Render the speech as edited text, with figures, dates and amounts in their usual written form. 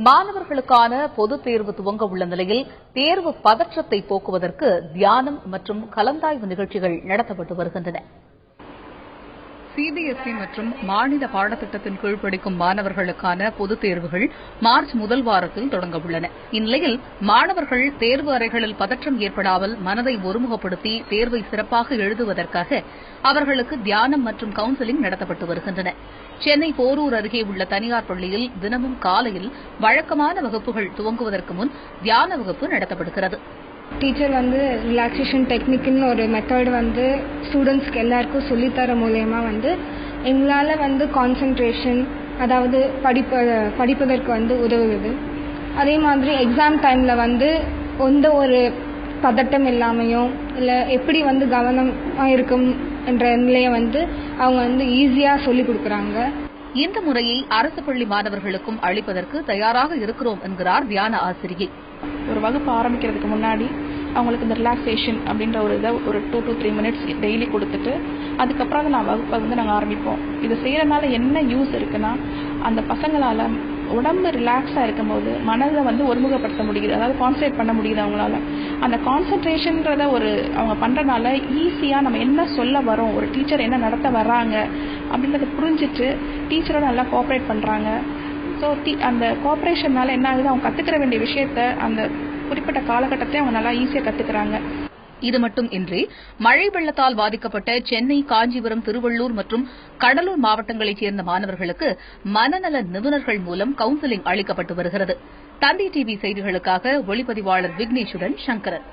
மாணவர்களுக்கான பொதுத் தேர்வு துவங்க உள்ள நிலையில் தேர்வு பதற்றத்தை போக்குவதற்கு தியானம் மற்றும் கலந்தாய்வு நிகழ்ச்சிகள் நடத்தப்பட்டு வருகின்றன. சிபிஎஸ்இ மற்றும் மாநில பாடத்திட்டத்தின் கீழ் படிக்கும் மாணவர்களுக்கான பொதுத் தேர்வுகள் மார்ச் முதல் வாரத்தில் தொடங்க உள்ளன. இந்நிலையில் மாணவர்கள் தேர்வு அறைகளில் பதற்றம் ஏற்படாமல் மனதை ஒருமுகப்படுத்தி தேர்வை சிறப்பாக எழுதுவதற்காக அவர்களுக்கு தியானம் மற்றும் கவுன்சிலிங் நடத்தப்பட்டு வருகின்றன. சென்னை போரூர் அருகே உள்ள தனியார் பள்ளியில் தினமும் காலையில் வழக்கமான வகுப்புகள் துவங்குவதற்கு முன் தியான வகுப்பு நடத்தப்படுகிறது. டீச்சர் ரிலாக்ஸேஷன் டெக்னிக்னு ஒரு மெத்தட் ஸ்டூடெண்ட்ஸ்க்கு எல்லாருக்கும் சொல்லித்தர மூலயமா எங்களால் கான்சென்ட்ரேஷன், அதாவது படிப்பதற்கு உதவுது. அதே மாதிரி எக்ஸாம் டைமில் எந்த ஒரு பதட்டம் இல்லாமையும் இல்லை எப்படி கவனமாக இருக்கும் என்ற நிலையை அவங்க ஈஸியாக சொல்லிக் கொடுக்குறாங்க. இந்த முறையை அரசு பள்ளி மாணவர்களுக்கும் அளிப்பதற்கு தயாராக இருக்கிறோம் என்கிறார் தியான ஆசிரியை. ஒரு வகுப்பு ஆரம்பிக்கிறதுக்கு முன்னாடி அவங்களுக்கு இந்த ரிலாக்ஸேஷன் அப்படின்ற ஒரு இதை ஒரு 2 to 3 minutes டெய்லி கொடுத்துட்டு அதுக்கப்புறம் வகுப்பை நாங்கள் ஆரம்பிப்போம். இது செய்யறதுனால என்ன யூஸ் இருக்குன்னா, அந்த பசங்களால உடம்பு ரிலாக்ஸாக இருக்கும்போது மனதை ஒருமுகப்படுத்த முடியுது, அதாவது கான்சன்ட்ரேட் பண்ண முடியுது அவங்களால. அந்த கான்சன்ட்ரேஷன்றத அவங்க பண்றதுனால ஈஸியாக நம்ம என்ன சொல்ல வரோம், ஒரு டீச்சர் என்ன நடத்த வர்றாங்க அப்படின்றத புரிஞ்சுட்டு டீச்சரோட நல்லா கோஆப்ரேட் பண்றாங்க. ஸோ அந்த கோஆப்ரேஷன்னால என்ன ஆகுது, அவங்க கத்துக்கிற வேண்டிய விஷயத்த அந்த குறிப்பிட்ட காலகட்டத்தை அவங்க நல்லா ஈஸியாக கத்துக்கிறாங்க. இது மட்டுமின்றி மழை வெள்ளத்தால் பாதிக்கப்பட்ட சென்னை, காஞ்சிபுரம், திருவள்ளூர் மற்றும் கடலூர் மாவட்டங்களைச் சேர்ந்த மாணவர்களுக்கு மனநல நிபுணர்கள் மூலம் கவுன்சிலிங் அளிக்கப்பட்டு வருகிறது. தந்தி டிவி செய்திகளுக்காக ஒளிப்பதிவாளர் விக்னேஷுடன் சங்கரன்.